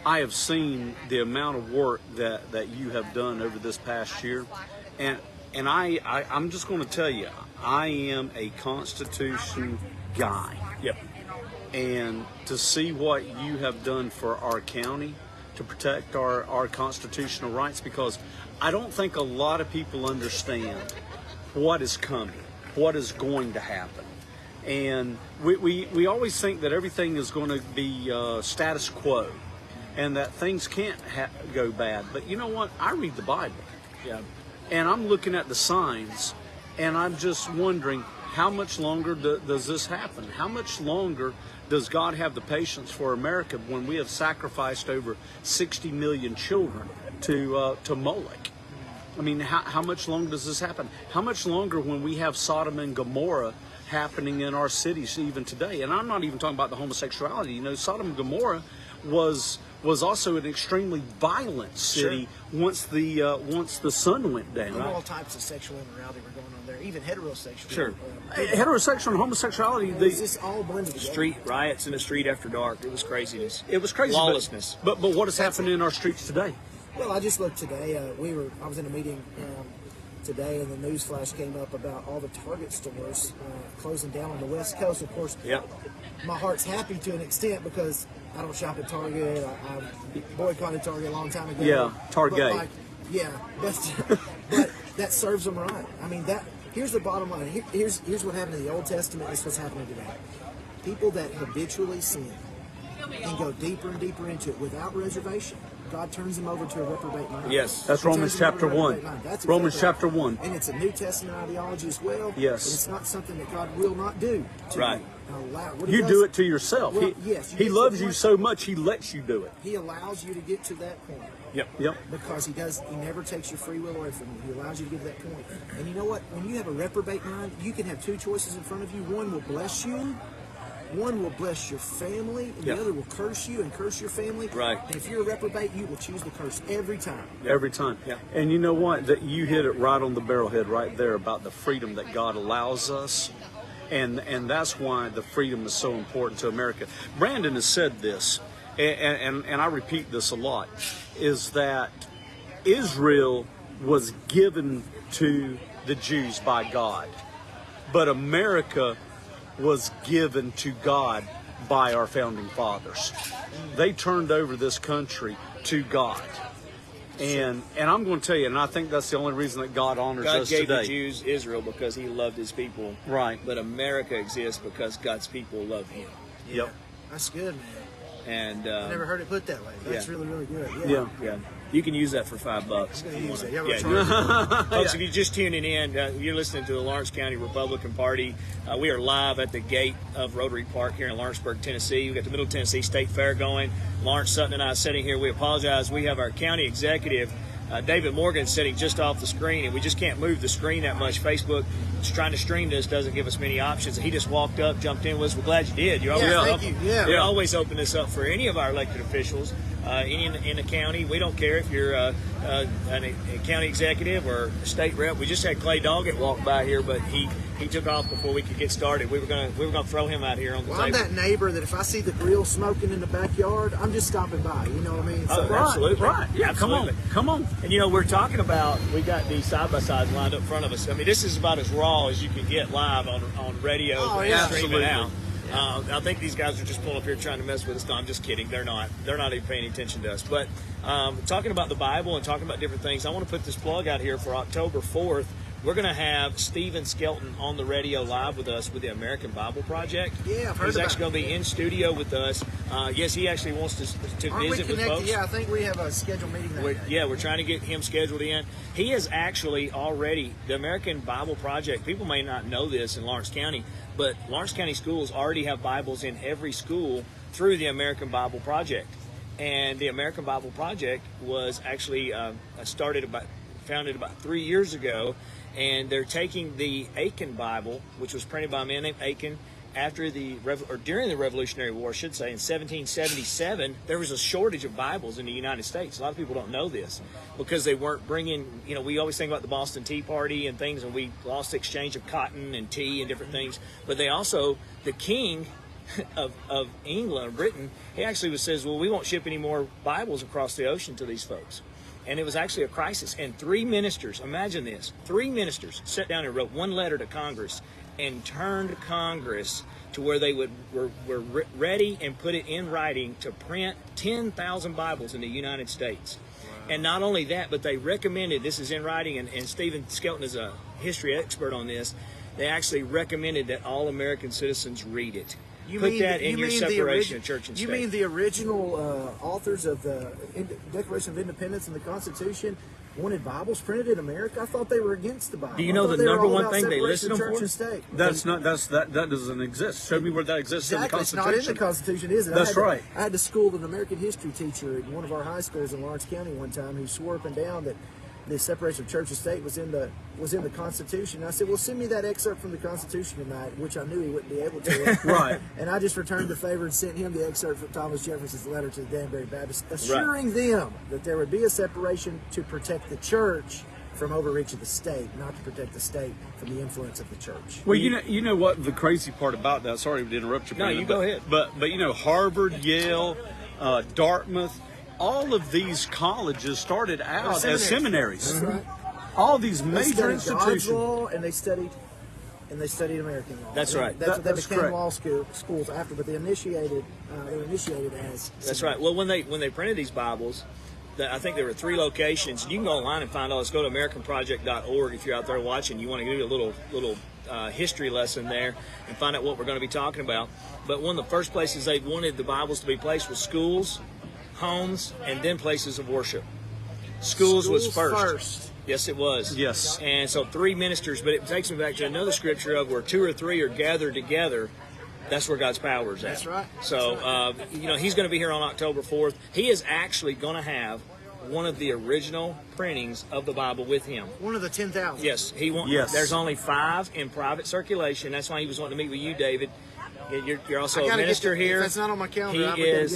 I have seen the amount of work that you have done over this past year. And I'm just going to tell you, I am a Constitution guy. Yep. And to see what you have done for our county to protect our constitutional rights, because I don't think a lot of people understand what is coming, what is going to happen. And we always think that everything is going to be status quo and that things can't go bad. But you know what? I read the Bible. Yeah. And I'm looking at the signs, and I'm just wondering, how much longer does this happen? How much longer does God have the patience for America when we have sacrificed over 60 million children to Moloch? I mean, how much longer does this happen? How much longer when we have Sodom and Gomorrah happening in our cities even today? And I'm not even talking about the homosexuality. You know, Sodom and Gomorrah was also an extremely violent city once the sun went down. All types of sexual immorality were going on there, even heterosexual. Sure. Heterosexual and homosexuality, It's just all blended together. Street riots in the street after dark. It was craziness. it was crazy. Lawlessness. But what has happened in our streets today? Well, I just looked today. I was in a meeting today, and the news flash came up about all the Target stores closing down on the West Coast. Of course, my heart's happy to an extent because I don't shop at Target. I boycotted Target a long time ago. Yeah, Target. But that serves them right. I mean, here's the bottom line. Here's what happened in the Old Testament. This is what's happening today. People that habitually sin and go deeper and deeper into it without reservation, God turns them over to a reprobate mind. Yes. That's Romans chapter 1. That's Romans exactly chapter right. 1. And it's a New Testament ideology as well. Yes. But it's not something that God will not do to Right. you. What he You does- do it to yourself. Well, yes, He get to loves the you point. so much, he lets you do it. He allows you to get to that point. Yep. Because he never takes your free will away from you. He allows you to get to that point. And you know what? When you have a reprobate mind, you can have two choices in front of you. One will bless you. One will bless your family, and the other will curse you and curse your family. Right. And if you're a reprobate, you will choose the curse every time. Every time. Yeah. And you know what? That you hit it right on the barrelhead right there about the freedom that God allows us. And that's why the freedom is so important to America. Brandon has said this, and I repeat this a lot, is that Israel was given to the Jews by God, but America was given to God by our founding fathers. They turned over this country to God. And I'm going to tell you, and I think that's the only reason that God honors God us gave today. the Jews Israel because he loved his people. Right. But America exists because God's people love him. Yep. That's good, man. And I never heard it put that way. That's Yeah. really, really good. Yeah. yeah, you can use that for $5. I'm going to use that. Yeah, Folks, if you're just tuning in, you're listening to the Lawrence County Republican Party. We are live at the gate of Rotary Park here in Lawrenceburg, Tennessee. We've got the Middle Tennessee State Fair going. Lawrence Sutton and I are sitting here. We apologize. We have our county executive David Morgan's sitting just off the screen, and we just can't move the screen that much. Facebook is trying to stream this, doesn't give us many options. He just walked up, jumped in with us. We're glad you did. You're always thank you. Yeah. We always open this up for any of our elected officials in the county. We don't care if you're a county executive or a state rep. We just had Clay Doggett walk by here, but he took off before we could get started. We were gonna throw him out here on the table. I'm that neighbor that if I see the grill smoking in the backyard, I'm just stopping by. You know what I mean? Oh, absolutely. Right. Yeah, absolutely. Come on. And we're talking about, we got these side-by-sides lined up in front of us. I mean, this is about as raw as you can get live on radio and streaming out. I think these guys are just pulling up here trying to mess with us. No, I'm just kidding. They're not even paying attention to us. But talking about the Bible and talking about different things, I want to put this plug out here for October 4th. We're going to have Stephen Skelton on the radio live with us with the American Bible Project. Yeah, I've heard He's about actually going to be in studio with us. Yes, he actually wants to visit with folks. Yeah, I think we have a scheduled meeting that day. Yeah, we're trying to get him scheduled in. He is actually already, the American Bible Project, people may not know this in Lawrence County, but Lawrence County schools already have Bibles in every school through the American Bible Project. And the American Bible Project was actually founded about 3 years ago. And they're taking the Aiken Bible, which was printed by a man named Aiken during the Revolutionary War, I should say, in 1777. There was a shortage of Bibles in the United States. A lot of people don't know this because they weren't bringing, we always think about the Boston Tea Party and things, and we lost the exchange of cotton and tea and different things. But they also, the king of England, Britain, he actually says, well, we won't ship any more Bibles across the ocean to these folks. And it was actually a crisis. And 3 ministers, imagine this, 3 ministers sat down and wrote one letter to Congress and turned Congress to where they were ready and put it in writing to print 10,000 Bibles in the United States. Wow. And not only that, but they recommended, this is in writing, and Stephen Skelton is a history expert on this, they actually recommended that all American citizens read it. Put that in your separation of church and state. You mean the original authors of the Declaration of Independence and the Constitution wanted Bibles printed in America? I thought they were against the Bible. Do you know the number one thing they listed them for? That doesn't exist. Show me where that exists in the Constitution. It's not in the Constitution, is it? That's right. I had to school an American history teacher at one of our high schools in Lawrence County one time who swore up and down that the separation of church and state was in the Constitution. I said, well, send me that excerpt from the Constitution tonight, which I knew he wouldn't be able to. Right. And I just returned the favor and sent him the excerpt from Thomas Jefferson's letter to the Danbury Baptist, assuring them that there would be a separation to protect the church from overreach of the state, not to protect the state from the influence of the church. Well, you know what the crazy part about that, sorry to interrupt you, no, you go ahead. But Harvard, Yale, Dartmouth, all of these colleges started out as seminaries. That's right. All these major institutions. God's law, and they studied American law. That's right. That's what they became correct. law schools after, but they were initiated as. That's right. Well, when they printed these Bibles, I think there were 3 locations. You can go online and find all this. Go to AmericanProject.org if you're out there watching. You want to do a little history lesson there and find out what we're going to be talking about. But one of the first places they wanted the Bibles to be placed was schools, homes, and then places of worship. Schools was first. Yes, it was. Yes. And so 3 ministers, but it takes me back to another scripture of where 2 or 3 are gathered together. That's where God's power is at. That's right. So, he's going to be here on October 4th. He is actually going to have one of the original printings of the Bible with him. One of the 10,000. Yes. Yes. There's only 5 in private circulation. That's why he was wanting to meet with you, David. You're also a minister here. That's not on my calendar.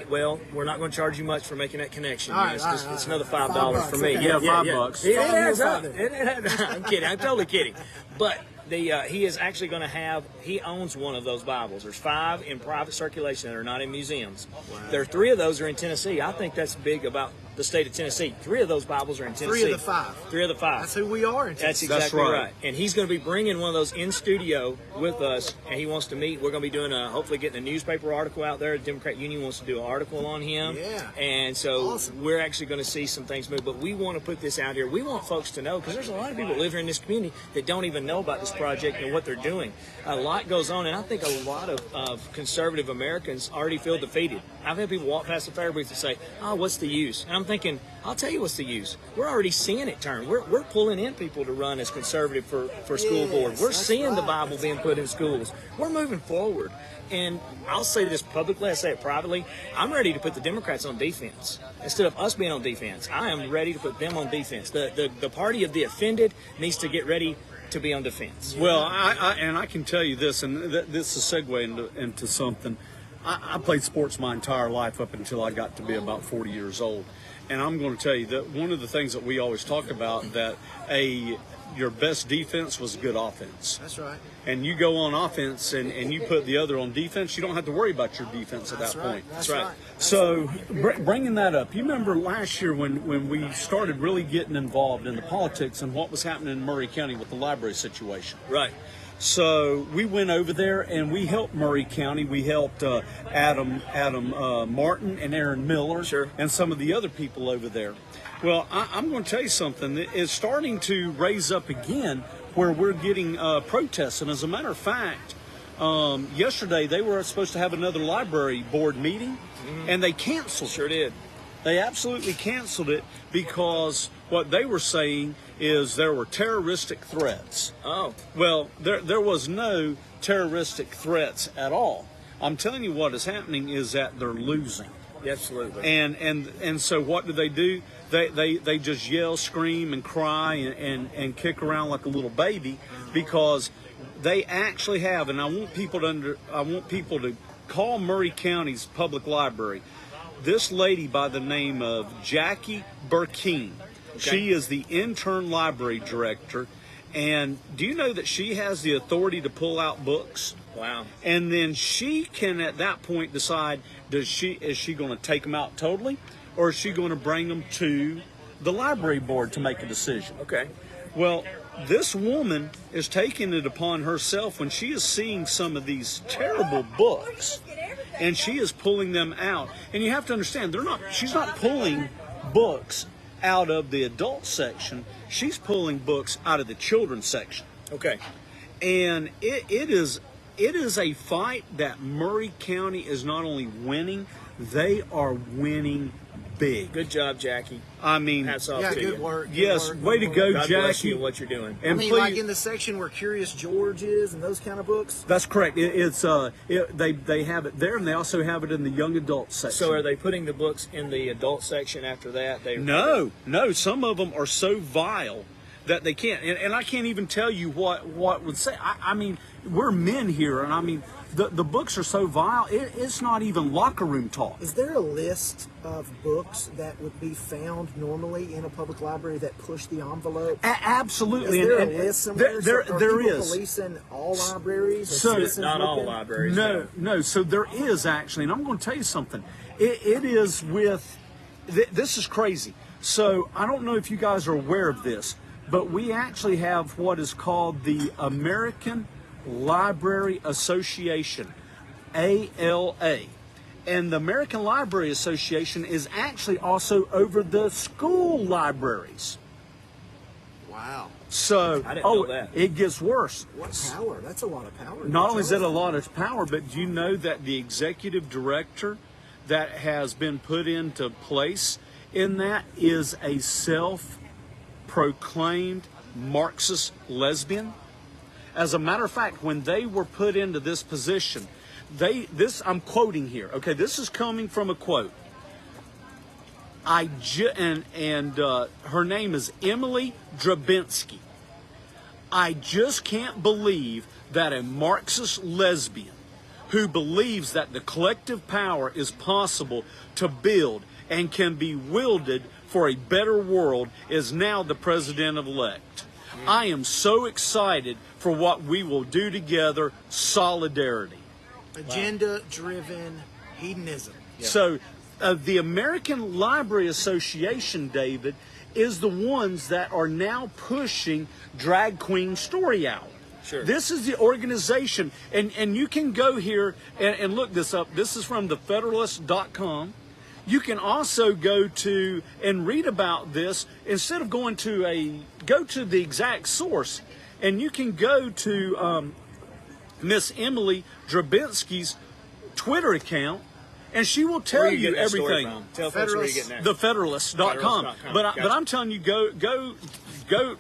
Well, we're not going to charge you much for making that connection. All right, it's another $5 for me. Okay. Yeah, $5. Yeah, I'm kidding. I'm totally kidding. But he is actually going to have. He owns one of those Bibles. There's 5 in private circulation that are not in museums. Wow. There are 3 of those are in Tennessee. I think that's big about the state of Tennessee. 3 of those Bibles are in Tennessee. 3 of the 5. 3 of the 5. That's who we are in Tennessee. That's exactly right. And he's going to be bringing one of those in studio with us, and he wants to meet. We're going to be doing hopefully getting a newspaper article out there. The Democrat Union wants to do an article on him. Yeah. And so awesome. We're actually going to see some things move. But we want to put this out here. We want folks to know, because there's a lot of people that live here in this community that don't even know about this project and what they're doing. A lot goes on, and I think a lot of conservative Americans already feel defeated. I've had people walk past the fair booth and say, "Oh, what's the use?" And I'm thinking, I'll tell you what's the use. We're already seeing it turn. We're pulling in people to run as conservative for school board. We're seeing the Bible being put in schools. We're moving forward. And I'll say this publicly, I say it privately, I'm ready to put the Democrats on defense. Instead of us being on defense, I am ready to put them on defense. The party of the offended needs to get ready to be on defense. Well, I can tell you this, and this is a segue into something. I played sports my entire life up until I got to be about 40 years old. And I'm going to tell you that one of the things that we always talk about, that your best defense was good offense. That's right. And you go on offense and you put the other on defense, you don't have to worry about your defense at that point. That's right. So bringing that up, you remember last year when we started really getting involved in the politics and what was happening in Murray County with the library situation. Right. So we went over there and we helped Murray County. We helped Adam Martin and Aaron Miller, sure, and some of the other people over there. Well, I'm going to tell you something. It's starting to raise up again where we're getting protests. And as a matter of fact, yesterday they were supposed to have another library board meeting, and they canceled. Sure did. They absolutely canceled it because what they were saying is there were terroristic threats. Oh. Well, there was no terroristic threats at all. I'm telling you what is happening is that they're losing. Absolutely. And so what do? They just yell, scream, and cry and kick around like a little baby because they actually have, and I want people to call Murray County's public library. This lady by the name of Jackie Burkeen. Okay. She is the intern library director, and do you know that she has the authority to pull out books? Wow. And then she can at that point decide, is she going to take them out totally, or is she going to bring them to the library board to make a decision? Okay. Well, this woman is taking it upon herself when she is seeing some of these terrible books, and she is pulling them out. And you have to understand, she's not pulling books out of the adult section. She's pulling books out of the children's section. Okay. And it is a fight that Murray County is not only winning, they are winning big. Good job, Jackie. I mean, hats off to good you. work. Yes, way to go, God Jackie. bless you and what you're doing. And I mean, please, like in the section where Curious George is and those kind of books. that's correct. They have it there, and they also have it in the young adult section. So are they putting the books in the adult section after that? No. Some of them are so vile that they can't. And I can't even tell you what would say. I mean, we're men here, and I mean, the books are so vile, it's not even locker room talk. Is there a list of books that would be found normally in a public library that push the envelope? Absolutely. Is there a list somewhere? There is. Policing all libraries? So, not all libraries. No. So there is actually, and I'm going to tell you something. It is with, this is crazy. So I don't know if you guys are aware of this, but we actually have what is called the American Library Association, ALA. And the American Library Association is actually also over the school libraries. Wow. So, I didn't know that. It gets worse. What power? That's a lot of power. Not only is it a lot of power, but do you know that the executive director that has been put into place in that is a self-proclaimed Marxist lesbian? As a matter of fact, when they were put into this position, I'm quoting here. Okay, this is coming from a quote. Her name is Emily Drabinsky. I just can't believe that a Marxist lesbian who believes that the collective power is possible to build and can be wielded for a better world is now the president-elect. I am so excited for what we will do together. Solidarity. Agenda-driven hedonism. Yeah. So the American Library Association, David, is the ones that are now pushing Drag Queen Story Hour. Sure. This is the organization, and you can go here and look this up. This is from thefederalist.com. You can also go to and read about this instead of go to the exact source, and you can go to Miss Emily Drabinsky's Twitter account, and she will tell Where are you you getting that story everything. from? Tell folks where you're getting that. TheFederalist.com. Federalist.com. But Gotcha. but I'm telling you, go.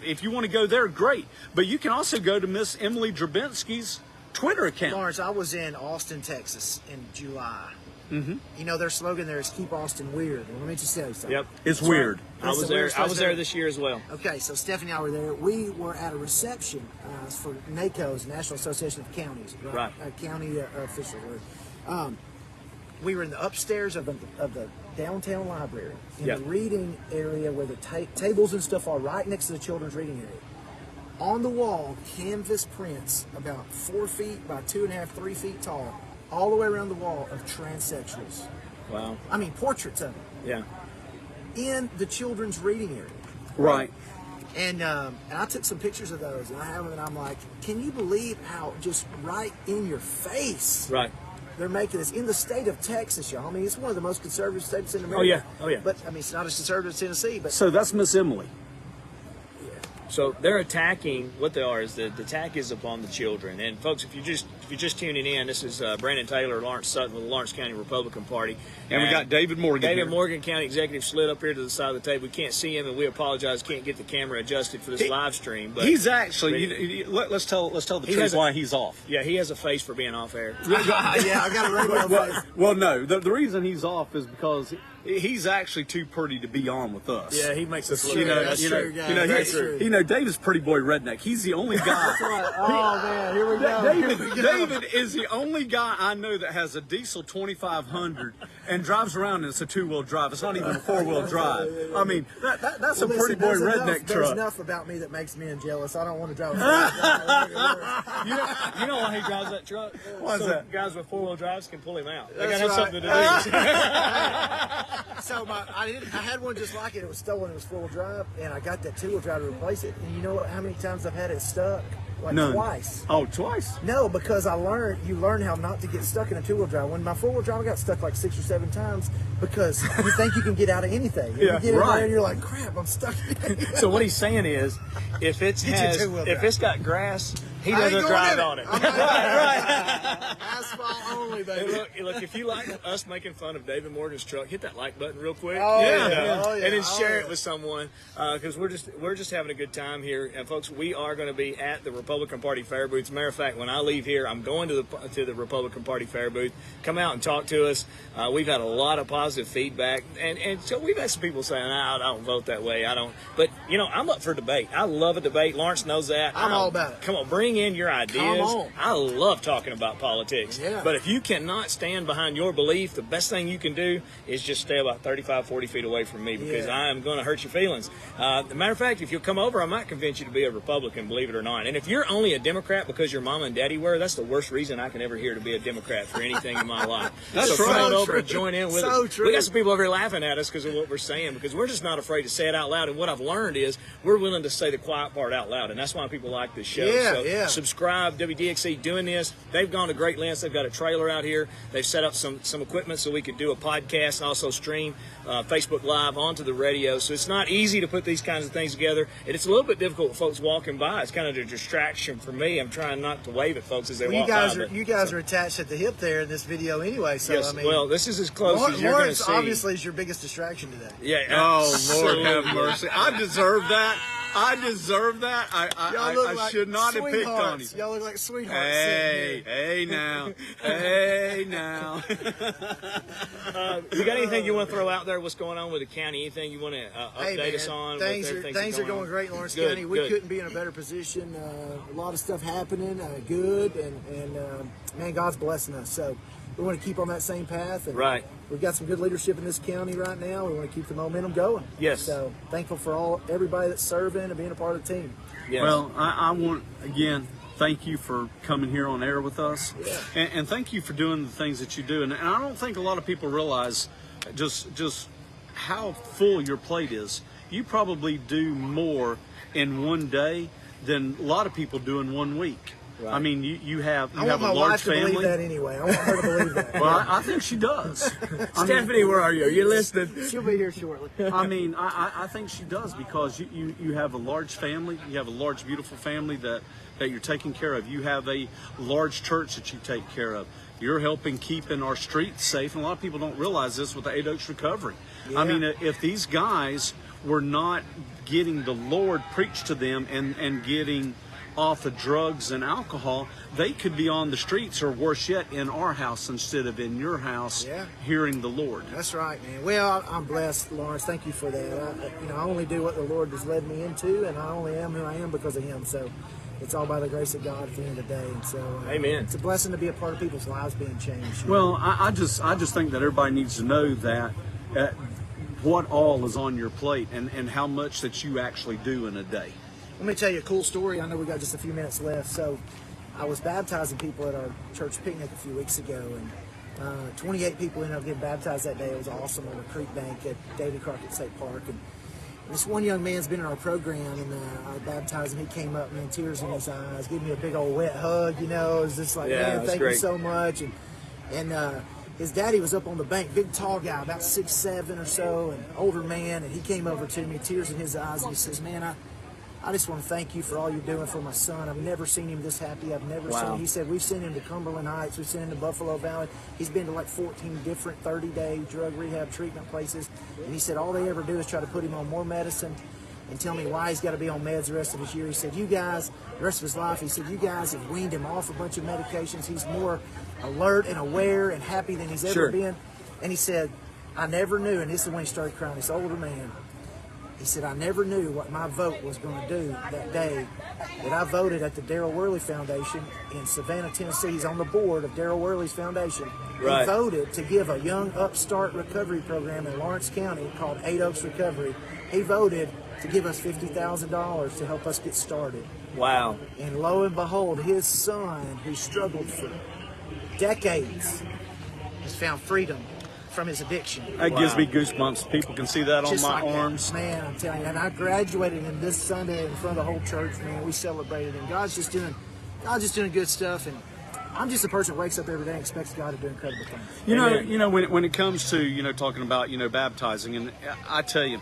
If you want to go there, great. But you can also go to Miss Emily Drabinsky's Twitter account. Lawrence, I was in Austin, Texas in July. Mm-hmm. You know, their slogan there is "Keep Austin Weird." Well, let me just tell you something. Yep. It's weird. I was there. I was there this year as well. Okay, so Stephanie and I were there. We were at a reception for NACO's, National Association of Counties, Right. County officials. We were in the upstairs of the downtown library in Yep. the reading area where the tables and stuff are right next to the children's reading area. On the wall, canvas prints about 4 feet by 2.5, 3 feet tall, all the way around the wall of transsexuals. Wow. I mean, portraits of them Yeah. in the children's reading area. Right. And I took some pictures of those, and I have them, and I'm like, can you believe how just right in your face Right. they're making this in the state of Texas, y'all? I mean, it's one of the most conservative states in America. Oh, yeah. Oh, yeah. But I mean, it's not as conservative as Tennessee, but So that's Miss Emily. So they're attacking. What they are is the attack is upon the children. And folks, if you're just tuning in, this is Brandon Taylor, Lawrence Sutton with the Lawrence County Republican Party, And we got David Morgan David here. Morgan, County Executive, slid up here to the side of the table. We can't see him, and we apologize. Can't get the camera adjusted for this live stream. But He's actually. Let's tell the truth has a- why he's off. yeah, he has a face for being off air. yeah, I got a radio face. Well, no. The reason he's off is because he's actually too pretty to be on with us. Yeah, he makes us look true. good. That's true, guys. That's true. David's pretty boy redneck. He's the only guy. Oh man, here we go. David is the only guy I know that has a diesel 2500 and drives around and it's a 2-wheel drive. It's not even a 4-wheel drive. I mean, that's a pretty boy redneck There's truck. enough about me that makes men jealous. I don't want to drive. You know why he drives that truck? Why's So that? guys with 4-wheel drives can pull him out. They That's gotta have right. something to do. So I had one just like it. It was stolen. It was 4-wheel drive, and I got that 2-wheel drive to replace it. And you know how many times I've had it stuck? Like None. twice. Oh, twice? No, because you learn how not to get stuck in a 2-wheel drive. When my 4-wheel drive, I got stuck like 6 or 7 times because you think you can get out of anything. And Yeah, you get in right. there and you're like, crap, I'm stuck. So what he's saying is, if Get your 2-wheel drive. it's got grass, he I ain't doesn't going drive in it. on it. I'm not- Asphalt only, baby. Hey, look, if you like us making fun of David Morgan's truck, hit that like button real quick. Oh, and, yeah. Oh, yeah. and then share Oh, it yeah. with someone because we're just having a good time here. And folks, we are going to be at the Republican Party fair booth. As a matter of fact, when I leave here, I'm going to the Republican Party fair booth. Come out and talk to us. We've had a lot of positive feedback, and so we've had some people saying, I don't vote that way. I don't. But I'm up for debate. I love a debate. Lawrence knows that. I'm all about it. Come on, bring in your ideas. Come on. I love talking about politics. Yeah. But if you cannot stand behind your belief, the best thing you can do is just stay about 35, 40 feet away from me because Yeah. I am going to hurt your feelings. As a matter of fact, if you'll come over, I might convince you to be a Republican, believe it or not. And if you're only a Democrat because your mama and daddy were, that's the worst reason I can ever hear to be a Democrat for anything in my life. That's so come right. on So over true. and join in with So us. true. We got some people over here laughing at us because of what we're saying because we're just not afraid to say it out loud. And what I've learned is we're willing to say the quiet part out loud. And that's why people like this show. Yeah, so yeah. subscribe, WDXE doing this. They've gone to great lengths. They've got a trailer out here. They've set up some equipment so we could do a podcast and also stream Facebook Live onto the radio. So it's not easy to put these kinds of things together. And it's a little bit difficult with folks walking by. It's kind of a distraction for me. I'm trying not to wave at folks as they walk by. You guys are attached at the hip there in this video anyway. So Yes, I mean, well, this is as close as you're going to Lawrence see. obviously is your biggest distraction today. Yeah. Oh, Lord have absolutely. mercy. I deserve that. I deserve that. Y'all look I like should not have picked on you. sweethearts. Y'all look like sweethearts. Hey, sitting here. hey now. Hey now. You got anything you want to throw out there? What's going on with the county? Anything you want to Hey, update man, us on? things are going great in Lawrence Good, County. We good. couldn't be in a better position. A lot of stuff happening, good, and man, God's blessing us. So we want to keep on that same path. And Right. We've got some good leadership in this county right now. We want to keep the momentum going. Yes. So thankful for everybody that's serving and being a part of the team. Yes. Well, I want, again, thank you for coming here on air with us. Yeah. And thank you for doing the things that you do. And I don't think a lot of people realize just how full your plate is. You probably do more in one day than a lot of people do in 1 week. Right. I mean, you have I want a my large wife to family. believe that anyway. I want her to believe that. Well, I think she does. Stephanie, where are you? Are you listening? She'll be here shortly. I mean, I think she does because you have a large family. You have a large, beautiful family that you're taking care of. You have a large church that you take care of. You're helping keeping our streets safe. And a lot of people don't realize this with the 8 Oaks recovery. Yeah. I mean, if these guys were not getting the Lord preached to them and getting off of drugs and alcohol, they could be on the streets, or worse yet, in our house instead of in your house, hearing the Lord. That's right, man. Well, I'm blessed, Lawrence. Thank you for that. I only do what the Lord has led me into, and I only am who I am because of Him. So it's all by the grace of God at the end of the day. And so, Amen. It's a blessing to be a part of people's lives being changed. Well, I just think that everybody needs to know that what all is on your plate and how much that you actually do in a day. Let me tell you a cool story. I know we got just a few minutes left. So I was baptizing people at our church picnic a few weeks ago, and 28 people ended up getting baptized that day. It was awesome on a creek bank at David Crockett State Park. And this one young man's been in our program, and I baptized him. He came up, man, tears in his eyes, gave me a big old wet hug. It was just like, man, thank you so much. And his daddy was up on the bank, big tall guy, about 6'7" or so, an older man, and he came over to me, tears in his eyes, and he says, man, I just want to thank you for all you're doing for my son. I've never seen him this happy. I've never seen him. He said, we've sent him to Cumberland Heights. We've sent him to Buffalo Valley. He's been to like 14 different 30-day drug rehab treatment places. And he said all they ever do is try to put him on more medicine and tell me why he's got to be on meds the rest of his year. He said, you guys, the rest of his life, he said, you guys have weaned him off a bunch of medications. He's more alert and aware and happy than he's ever been. And he said, I never knew, and this is when he started crying, this older man, he said, I never knew what my vote was going to do that day that I voted at the Darrell Worley Foundation in Savannah, Tennessee. He's on the board of Darrell Worley's foundation. Right. He voted to give a young upstart recovery program in Lawrence County called 8 Oaks Recovery. He voted to give us $50,000 to help us get started. Wow. And lo and behold, his son, who struggled for decades, has found freedom from his addiction. That gives me goosebumps. People can see that just on my like arms. That. Man, I'm telling you. And I graduated in this Sunday in front of the whole church, man. We celebrated, and God's just doing good stuff. And I'm just a person that wakes up every day and expects God to do incredible things. You know, when it comes to talking about baptizing, and I tell you,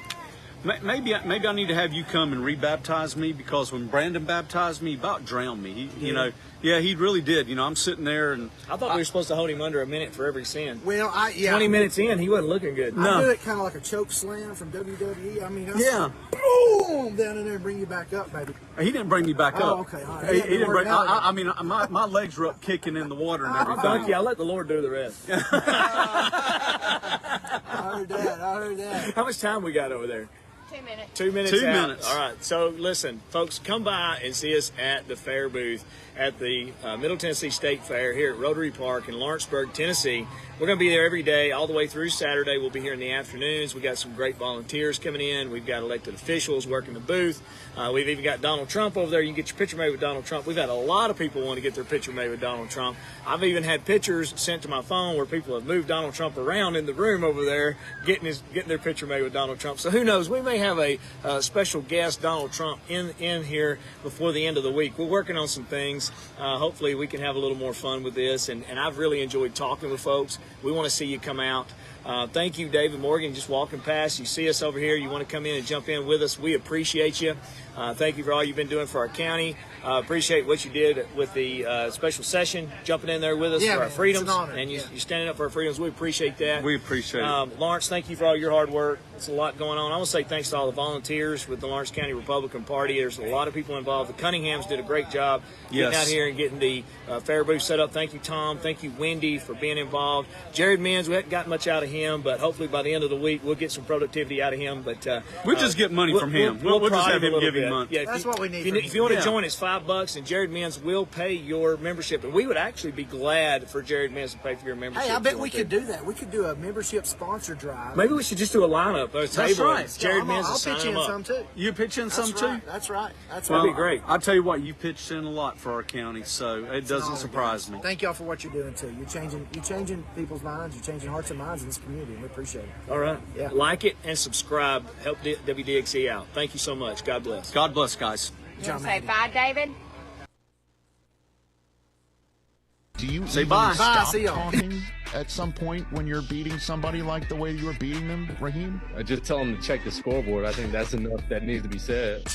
maybe I need to have you come and rebaptize me, because when Brandon baptized me, he about drowned me. He really did. I'm sitting there, and I thought we were supposed to hold him under a minute for every sin. Well, 20 minutes in, he wasn't looking good. I do it kind of like a choke slam from WWE. I mean, boom, down in there and bring you back up, baby. He didn't bring me back up. Okay, all right. He didn't bring. I mean, my legs were up kicking in the water and everything. Thank you. I'll let the Lord do the rest. I heard that. How much time we got over there? 2 minutes. 2 minutes. 2 minutes. All right. So listen, folks, come by and see us at the fair booth at the Middle Tennessee State Fair here at Rotary Park in Lawrenceburg, Tennessee. We're going to be there every day, all the way through Saturday. We'll be here in the afternoons. We got some great volunteers coming in. We've got elected officials working the booth. We've even got Donald Trump over there. You can get your picture made with Donald Trump. We've had a lot of people want to get their picture made with Donald Trump. I've even had pictures sent to my phone where people have moved Donald Trump around in the room over there, getting their picture made with Donald Trump. So who knows? We may have a special guest, Donald Trump, in here before the end of the week. We're working on some things. Hopefully we can have a little more fun with this. And I've really enjoyed talking with folks. We want to see you come out. Thank you, David Morgan, just walking past. You see us over here. You want to come in and jump in with us. We appreciate you. Thank you for all you've been doing for our county. Appreciate what you did with the special session, jumping in there with us for our freedoms. It's an honor. And you're standing up for our freedoms. We appreciate that. We appreciate it. Lawrence, thank you for all your hard work. It's a lot going on. I want to say thanks to all the volunteers with the Lawrence County Republican Party. There's a lot of people involved. The Cunninghams did a great job getting out here and getting the fair booth set up. Thank you, Tom. Thank you, Wendy, for being involved. Jared Menz, we haven't got much out of him, but hopefully by the end of the week we'll get some productivity out of him. But we'll just get money from him. We'll just have him give him money. Yeah, that's what we need. If you want to join, it's $5, and Jared Menz will pay your membership. And we would actually be glad for Jared Menz to pay for your membership. Hey, I bet we could do that. We could do a membership sponsor drive. Maybe we should just do a lineup or a table. That's right. Jared Menz will I'll pitch in some too. You pitch in some too? That's right. That'd be great. I'll tell you what, you pitched in a lot for our county, so it doesn't surprise me. Thank y'all for what you're doing too. You're changing people's minds. You're changing hearts and minds in this community, and we appreciate it. All right. Yeah. Like it and subscribe. Help WDXE out. Thank you so much. God bless. God bless, guys. You want to say bye, David? Do you say even bye? Stop See y'all. talking at some point when you're beating somebody like the way you were beating them, Raheem? I just tell them to check the scoreboard. I think that's enough that needs to be said.